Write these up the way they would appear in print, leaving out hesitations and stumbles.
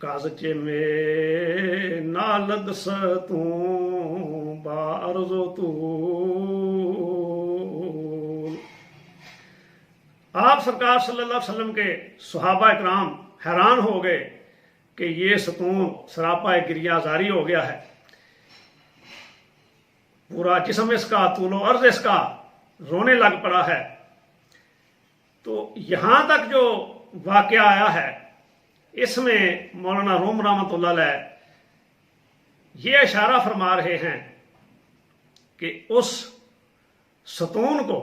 کازچے میں نالد ستوں بارزو تو آپ سرکار صلی اللہ علیہ وسلم کے صحابہ اکرام حیران ہو گئے کہ یہ ستون سراپا گریہ زاری ہو گیا ہے، پورا جسم اس کا طول و عرض اس کا رونے لگ پڑا ہے۔ تو یہاں تک جو واقعہ آیا ہے اس میں مولانا روم رحمۃ اللہ علیہ یہ اشارہ فرما رہے ہیں کہ اس ستون کو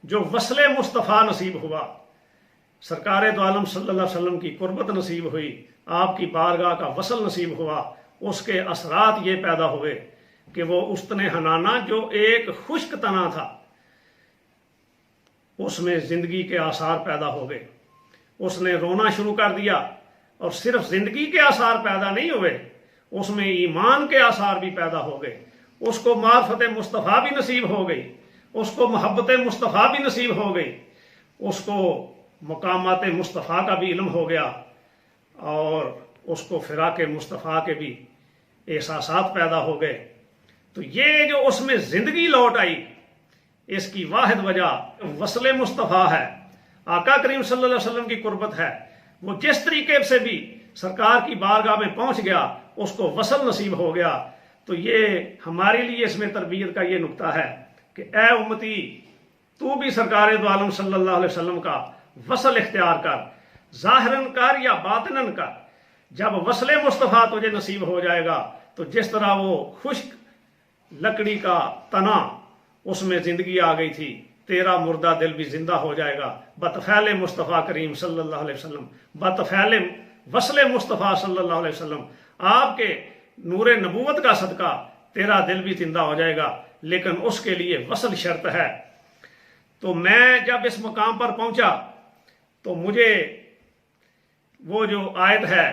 جو وصل مصطفیٰ نصیب ہوا، سرکار دو عالم صلی اللہ علیہ وسلم کی قربت نصیب ہوئی، آپ کی بارگاہ کا وصل نصیب ہوا، اس کے اثرات یہ پیدا ہوئے کہ وہ استن حنانہ جو ایک خشک تنا تھا اس میں زندگی کے آثار پیدا ہو گئے، اس نے رونا شروع کر دیا، اور صرف زندگی کے آثار پیدا نہیں ہوئے، اس میں ایمان کے آثار بھی پیدا ہو گئے، اس کو معرفت مصطفیٰ بھی نصیب ہو گئی، اس کو محبت مصطفیٰ بھی نصیب ہو گئی، اس کو مقامات مصطفیٰ کا بھی علم ہو گیا، اور اس کو فراق مصطفیٰ کے بھی احساسات پیدا ہو گئے۔ تو یہ جو اس میں زندگی لوٹ آئی، اس کی واحد وجہ وصل مصطفیٰ ہے، آقا کریم صلی اللہ علیہ وسلم کی قربت ہے۔ وہ جس طریقے سے بھی سرکار کی بارگاہ میں پہنچ گیا اس کو وصل نصیب ہو گیا۔ تو یہ ہمارے لیے اس میں تربیت کا یہ نقطہ ہے کہ اے امتی، تو بھی سرکار دو عالم صلی اللہ علیہ وسلم کا وصل اختیار کر، ظاہراً کر یا باطناً کر۔ جب وصل مصطفیٰ تجھے نصیب ہو جائے گا تو جس طرح وہ خشک لکڑی کا تنا اس میں زندگی آ گئی تھی، تیرا مردہ دل بھی زندہ ہو جائے گا بطفیل مصطفیٰ کریم صلی اللہ علیہ وسلم، بطفیل وصل مصطفیٰ صلی اللہ علیہ وسلم۔ آپ کے نور نبوت کا صدقہ تیرا دل بھی زندہ ہو جائے گا، لیکن اس کے لیے وصل شرط ہے۔ تو میں جب اس مقام پر پہنچا تو مجھے وہ جو آیت ہے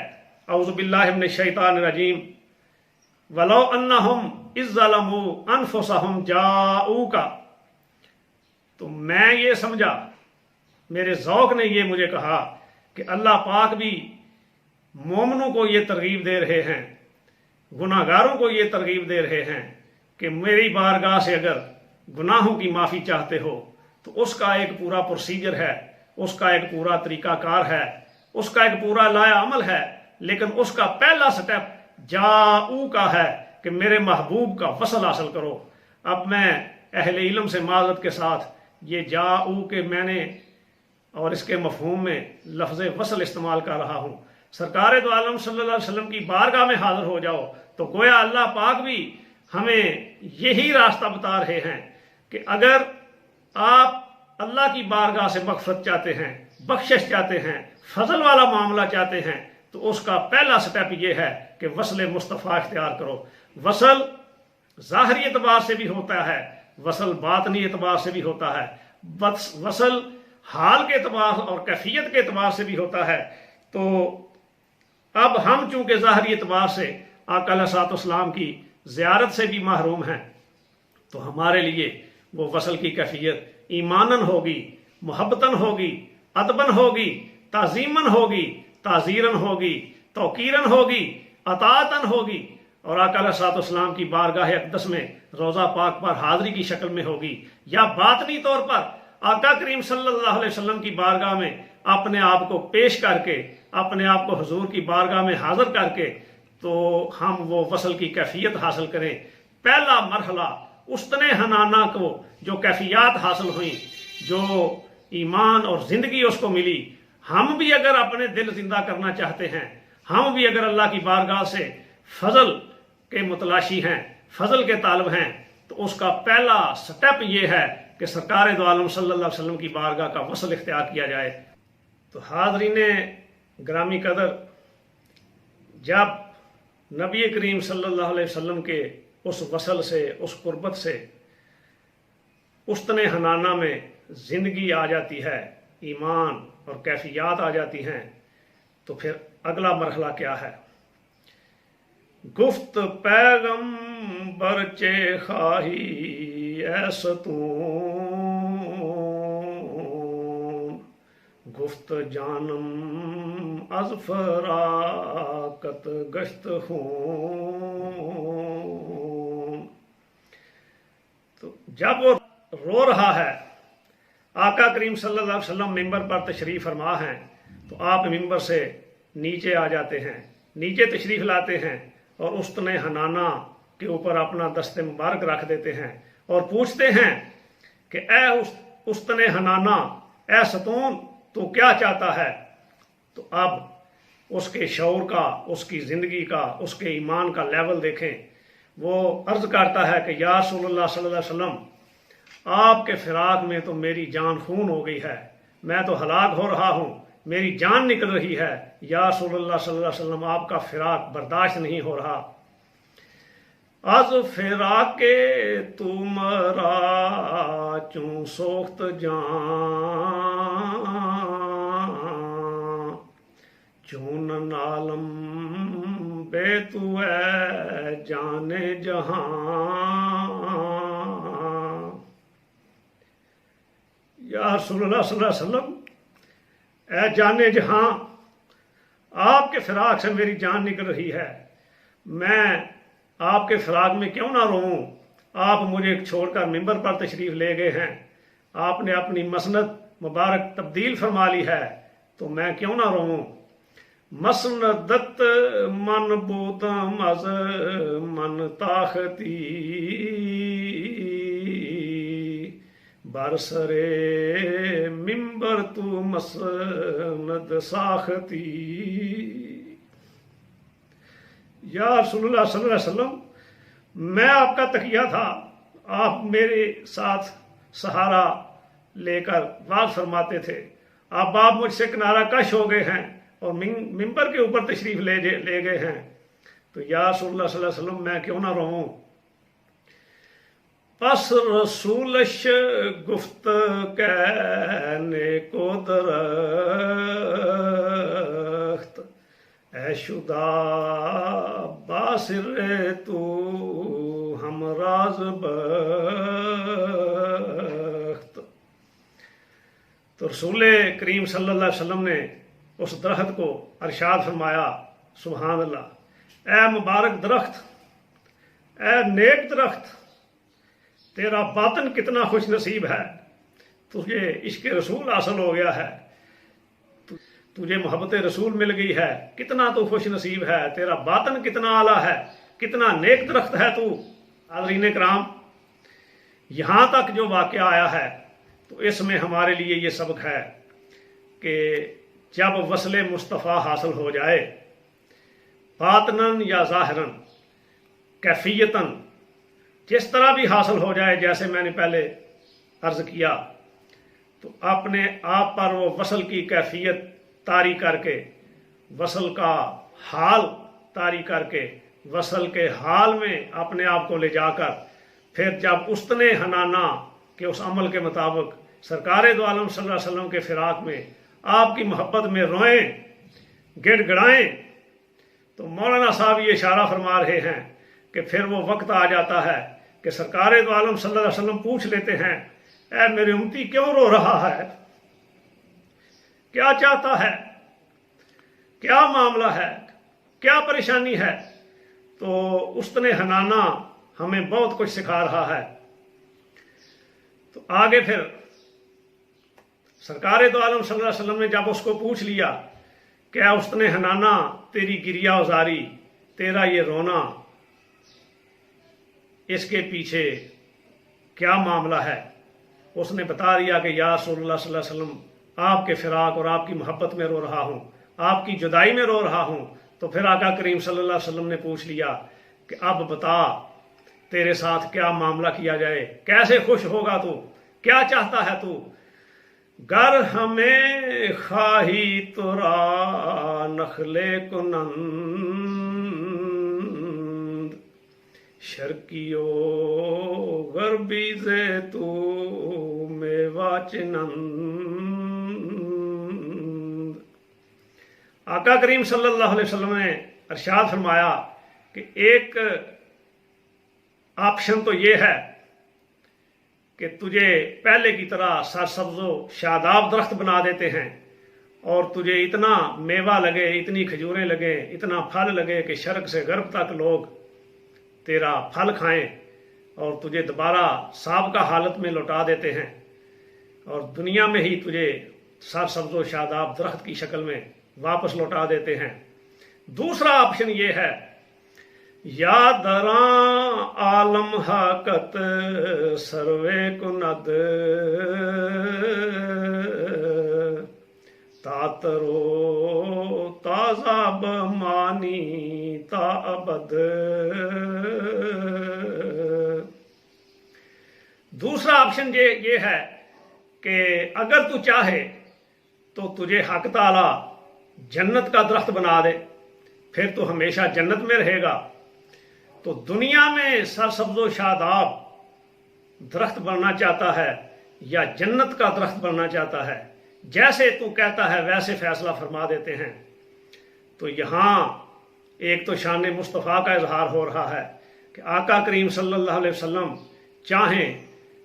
اعوذ باللہ من الشیطان الرجیم وَلَوْ أَنَّهُمْ إِذْ ظَلَمُوا أَنفُسَهُمْ جَاءُوكَ، تو میں یہ سمجھا، میرے ذوق نے یہ مجھے کہا کہ اللہ پاک بھی مومنوں کو یہ ترغیب دے رہے ہیں، گناہ گاروں کو یہ ترغیب دے رہے ہیں کہ میری بارگاہ سے اگر گناہوں کی معافی چاہتے ہو تو اس کا ایک پورا پروسیجر ہے، اس کا ایک پورا طریقہ کار ہے، اس کا ایک پورا لایا عمل ہے، لیکن اس کا پہلا سٹیپ جاؤ کا ہے کہ میرے محبوب کا وصل حاصل کرو۔ اب میں اہل علم سے معذرت کے ساتھ یہ جاؤ کہ میں نے اور اس کے مفہوم میں لفظ وصل استعمال کر رہا ہوں۔ سرکار دو عالم صلی اللہ علیہ وسلم کی بارگاہ میں حاضر ہو جاؤ، تو گویا اللہ پاک بھی ہمیں یہی راستہ بتا رہے ہیں کہ اگر آپ اللہ کی بارگاہ سے مغفرت چاہتے ہیں، بخشش چاہتے ہیں، فضل والا معاملہ چاہتے ہیں، تو اس کا پہلا سٹیپ یہ ہے کہ وصل مصطفیٰ اختیار کرو۔ وصل ظاہری اعتبار سے بھی ہوتا ہے، وصل باطنی اعتبار سے بھی ہوتا ہے، وصل حال کے اعتبار اور کیفیت کے اعتبار سے بھی ہوتا ہے۔ تو اب ہم چونکہ ظاہری اعتبار سے آقا علیہ الصلوۃ والسلام کی زیارت سے بھی محروم ہیں، تو ہمارے لیے وہ وصل کی کیفیت ایمانن ہوگی، محبتن ہوگی، ادبن ہوگی، تعظیمن ہوگی، تعزیرن ہوگی، توقیرن ہوگی، اطاعتن ہوگی، اور آقا علیہ الصلوۃ والسلام کی بارگاہ اقدس میں روضہ پاک پر حاضری کی شکل میں ہوگی، یا باطنی طور پر آقا کریم صلی اللہ علیہ وسلم کی بارگاہ میں اپنے آپ کو پیش کر کے، اپنے آپ کو حضور کی بارگاہ میں حاضر کر کے تو ہم وہ وصل کی کیفیت حاصل کریں۔ پہلا مرحلہ استن حنانہ کو جو کیفیات حاصل ہوئیں، جو ایمان اور زندگی اس کو ملی، ہم بھی اگر اپنے دل زندہ کرنا چاہتے ہیں، ہم بھی اگر اللہ کی بارگاہ سے فضل کے متلاشی ہیں، فضل کے طالب ہیں، تو اس کا پہلا سٹیپ یہ ہے کہ سرکار دو عالم صلی اللہ علیہ وسلم کی بارگاہ کا وصل اختیار کیا جائے۔ تو حاضرین گرامی قدر، جب نبی کریم صلی اللہ علیہ وسلم کے اس وصل سے، اس قربت سے استن حنانہ میں زندگی آ جاتی ہے، ایمان اور کیفیات آ جاتی ہیں، تو پھر اگلا مرحلہ کیا ہے؟ گفت پیغمبر چے خواہی ایستون، گفت جانم از فراقت گشت ہوں. تو جب وہ رو رہا ہے، آقا کریم صلی اللہ علیہ وسلم ممبر پر تشریف فرما ہیں، تو آپ ممبر سے نیچے آ جاتے ہیں، نیچے تشریف لاتے ہیں اور استن حنانہ کے اوپر اپنا دست مبارک رکھ دیتے ہیں اور پوچھتے ہیں کہ اے استن حنانہ، اے ستون، تو کیا چاہتا ہے؟ تو اب اس کے شعور کا، اس کی زندگی کا، اس کے ایمان کا لیول دیکھیں. وہ عرض کرتا ہے کہ یا رسول اللہ صلی اللہ علیہ وسلم، آپ کے فراق میں تو میری جان خون ہو گئی ہے، میں تو ہلاک ہو رہا ہوں، میری جان نکل رہی ہے. یا رسول اللہ صلی اللہ علیہ وسلم، آپ کا فراق برداشت نہیں ہو رہا. از فراق تمہارا چوں سوخت جان، چون نالم بے تو اے جان جہاں. یا رسول اللہ صلی اللہ علیہ وسلم، اے جان جہاں، آپ کے فراق سے میری جان نکل رہی ہے، میں آپ کے فراق میں کیوں نہ روؤں؟ آپ مجھے چھوڑ کر ممبر پر تشریف لے گئے ہیں، آپ نے اپنی مسند مبارک تبدیل فرما لی ہے، تو میں کیوں نہ روؤں؟ مسندت من بودم از من طاقتی، برسرے ممبر تو مسند ساختی. یا رسول اللہ صلی اللہ علیہ وسلم، میں آپ کا تکیہ تھا، آپ میرے ساتھ سہارا لے کر واز فرماتے تھے، اب آپ مجھ سے کنارہ کش ہو گئے ہیں اور ممبر کے اوپر تشریف لے گئے ہیں، تو یا رسول اللہ صلی اللہ علیہ وسلم میں کیوں نہ روؤں؟ پس رسولش گفت کہنے کو درخت، اے شدہ باسر تو ہم راز بخت. تو رسول کریم صلی اللہ علیہ وسلم نے اس درخت کو ارشاد فرمایا، سبحان اللہ، اے مبارک درخت، اے نیک درخت، تیرا باطن کتنا خوش نصیب ہے، تجھے عشق رسول حاصل ہو گیا ہے، تجھے محبت رسول مل گئی ہے، کتنا تو خوش نصیب ہے، تیرا باطن کتنا اعلیٰ ہے، کتنا نیک درخت ہے تو. حاضرین کرام، یہاں تک جو واقعہ آیا ہے تو اس میں ہمارے لیے یہ سبق ہے کہ جب وصل مصطفیٰ حاصل ہو جائے، باطناً یا ظاہراً، کیفیتاً، جس طرح بھی حاصل ہو جائے، جیسے میں نے پہلے عرض کیا، تو اپنے آپ پر وہ وصل کی کیفیت طاری کر کے، وصل کا حال طاری کر کے، وصل کے حال میں اپنے آپ کو لے جا کر، پھر جب استن حنانہ کے اس عمل کے مطابق سرکار دو عالم صلی اللہ علیہ وسلم کے فراق میں آپ کی محبت میں روئیں، گڑ گڑائیں، تو مولانا صاحب یہ اشارہ فرما رہے ہیں کہ پھر وہ وقت آ جاتا ہے کہ سرکار دو عالم صلی اللہ علیہ وسلم پوچھ لیتے ہیں، اے میرے امتی کیوں رو رہا ہے؟ کیا چاہتا ہے؟ کیا معاملہ ہے؟ کیا پریشانی ہے؟ تو استن حنانہ ہمیں بہت کچھ سکھا رہا ہے. تو آگے پھر سرکار دو عالم صلی اللہ علیہ وسلم نے جب اس کو پوچھ لیا کہ اے استن حنانہ، تیری گریہ ازاری، تیرا یہ رونا، اس کے پیچھے کیا معاملہ ہے؟ اس نے بتا دیا کہ یا رسول اللہ صلی اللہ علیہ وسلم، آپ کے فراق اور آپ کی محبت میں رو رہا ہوں، آپ کی جدائی میں رو رہا ہوں. تو پھر آقا کریم صلی اللہ علیہ وسلم نے پوچھ لیا کہ اب بتا تیرے ساتھ کیا معاملہ کیا جائے، کیسے خوش ہوگا تو، کیا چاہتا ہے تو؟ گر ہمیں خواہی ترا نخلے کنند، شرقیو غربی زیتو میوہ چنند. آقا کریم صلی اللہ علیہ وسلم نے ارشاد فرمایا کہ ایک آپشن تو یہ ہے کہ تجھے پہلے کی طرح سرسبز و شاداب درخت بنا دیتے ہیں، اور تجھے اتنا میوہ لگے، اتنی کھجوریں لگے، اتنا پھل لگے کہ شرق سے غرب تک لوگ تیرا پھل کھائیں اور تجھے دوبارہ سابقہ حالت میں لوٹا دیتے ہیں، اور دنیا میں ہی تجھے سر سبز و شاداب درخت کی شکل میں واپس لوٹا دیتے ہیں۔ دوسرا آپشن یہ ہے، یا دراں عالم حقت سروے کند تاترو تازہ بمانی تا ابد۔ دوسرا آپشن یہ ہے کہ اگر تو چاہے تو تجھے حق تعالی جنت کا درخت بنا دے، پھر تو ہمیشہ جنت میں رہے گا۔ تو دنیا میں سرسبز و شاداب درخت بننا چاہتا ہے یا جنت کا درخت بننا چاہتا ہے؟ جیسے تو کہتا ہے ویسے فیصلہ فرما دیتے ہیں۔ تو یہاں ایک تو شان مصطفیٰ کا اظہار ہو رہا ہے کہ آقا کریم صلی اللہ علیہ وسلم چاہیں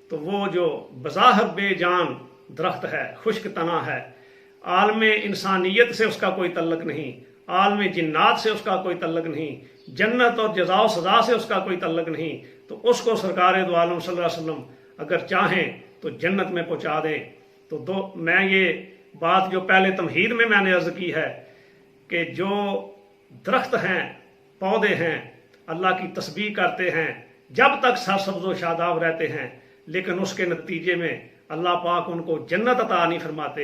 تو وہ جو بظاہر بے جان درخت ہے، خشک تنا ہے، عالم انسانیت سے اس کا کوئی تعلق نہیں، عالم جنات سے اس کا کوئی تعلق نہیں، جنت اور جزا و سزا سے اس کا کوئی تعلق نہیں، تو اس کو سرکار دو عالم صلی اللہ علیہ وسلم اگر چاہیں تو جنت میں پہنچا دیں۔ تو میں یہ بات جو پہلے تمہید میں نے عرض کی ہے کہ جو درخت ہیں، پودے ہیں، اللہ کی تسبیح کرتے ہیں جب تک سرسبز و شاداب رہتے ہیں، لیکن اس کے نتیجے میں اللہ پاک ان کو جنت عطا نہیں فرماتے۔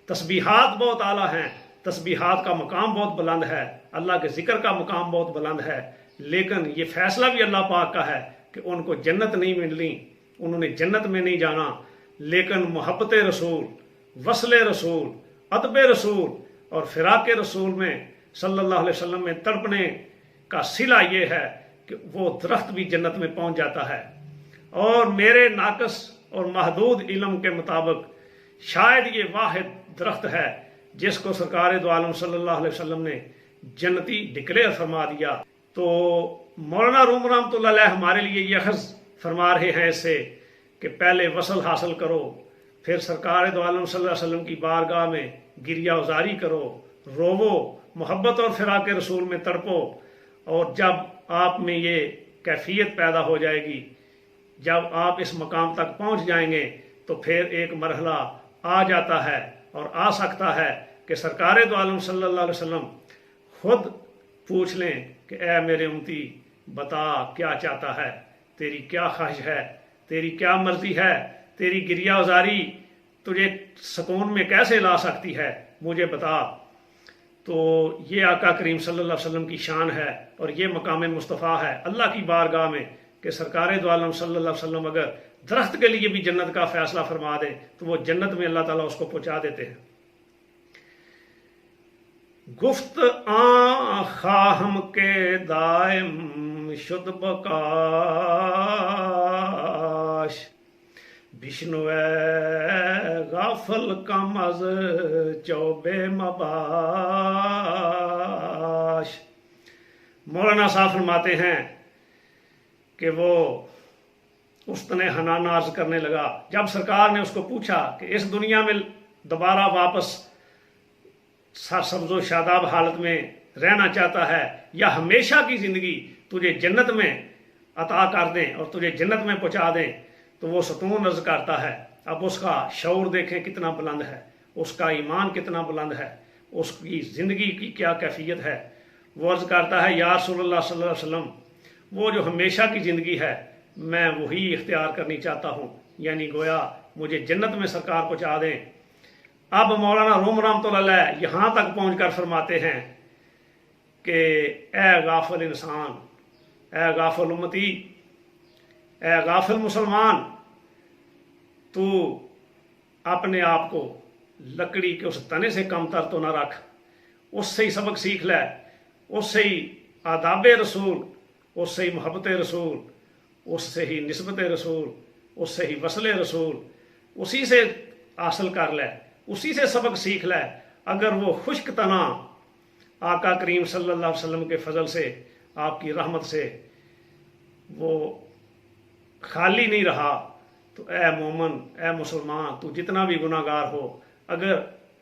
تسبیحات بہت اعلیٰ ہیں، تسبیحات کا مقام بہت بلند ہے، اللہ کے ذکر کا مقام بہت بلند ہے، لیکن یہ فیصلہ بھی اللہ پاک کا ہے کہ ان کو جنت نہیں ملنی، انہوں نے جنت میں نہیں جانا۔ لیکن محبت رسول، وصل رسول، ادب رسول اور فراق رسول میں صلی اللہ علیہ وسلم میں تڑپنے کا صلہ یہ ہے کہ وہ درخت بھی جنت میں پہنچ جاتا ہے۔ اور میرے ناقص اور محدود علم کے مطابق شاید یہ واحد درخت ہے جس کو سرکار دو عالم صلی اللہ علیہ وسلم نے جنتی ڈکلیئر فرما دیا۔ تو مولانا روم رحمۃ اللہ علیہ ہمارے لیے یہ اخذ فرما رہے ہیں اس سے کہ پہلے وصل حاصل کرو، پھر سرکار دو عالم صلی اللہ علیہ وسلم کی بارگاہ میں گریہ وزاری کرو، روو، محبت اور فراق رسول میں تڑپو، اور جب آپ میں یہ کیفیت پیدا ہو جائے گی، جب آپ اس مقام تک پہنچ جائیں گے تو پھر ایک مرحلہ آ جاتا ہے اور آ سکتا ہے کہ سرکار دو عالم صلی اللہ علیہ وسلم خود پوچھ لیں کہ اے میرے امتی بتا کیا چاہتا ہے، تیری کیا خواہش ہے، تیری کیا مرضی ہے، تیری گریہ وزاری تجھے سکون میں کیسے لا سکتی ہے، مجھے بتا۔ تو یہ آقا کریم صلی اللہ علیہ وسلم کی شان ہے اور یہ مقام مصطفیٰ ہے اللہ کی بارگاہ میں کہ سرکار دو عالم صلی اللہ علیہ وسلم اگر درخت کے لیے بھی جنت کا فیصلہ فرما دے تو وہ جنت میں اللہ تعالیٰ اس کو پہنچا دیتے ہیں۔ گفت آن خواہم کے دائم شد بکاش، بشنوے غافل کم از چوبے مباش۔ مولانا صاحب فرماتے ہیں کہ وہ استن حنان عرض کرنے لگا جب سرکار نے اس کو پوچھا کہ اس دنیا میں دوبارہ واپس سرسبز و شاداب حالت میں رہنا چاہتا ہے یا ہمیشہ کی زندگی تجھے جنت میں عطا کر دیں اور تجھے جنت میں پہنچا دیں، تو وہ ستون عرض کرتا ہے۔ اب اس کا شعور دیکھیں کتنا بلند ہے، اس کا ایمان کتنا بلند ہے، اس کی زندگی کی کیا کیفیت ہے۔ وہ عرض کرتا ہے یا رسول اللہ صلی اللہ علیہ وسلم، وہ جو ہمیشہ کی زندگی ہے میں وہی اختیار کرنی چاہتا ہوں، یعنی گویا مجھے جنت میں سرکار پہنچا دیں۔ اب مولانا روم رحمۃ اللہ علیہ یہاں تک پہنچ کر فرماتے ہیں کہ اے غافل انسان، اے غافل امتی، اے غافل مسلمان، تو اپنے آپ کو لکڑی کے اس تنے سے کم تر تو نہ رکھ، اس سے ہی سبق سیکھ لے، اس سے ہی آداب رسول، اس سے ہی محبت رسول، اس سے ہی نسبت رسول، اس سے ہی وصل رسول، اسی سے حاصل کر لے، اسی سے سبق سیکھ لے۔ اگر وہ خشک تنا آقا کریم صلی اللہ علیہ وسلم کے فضل سے، آپ کی رحمت سے وہ خالی نہیں رہا، تو اے مومن، اے مسلمان، تو جتنا بھی گناہ گار ہو، اگر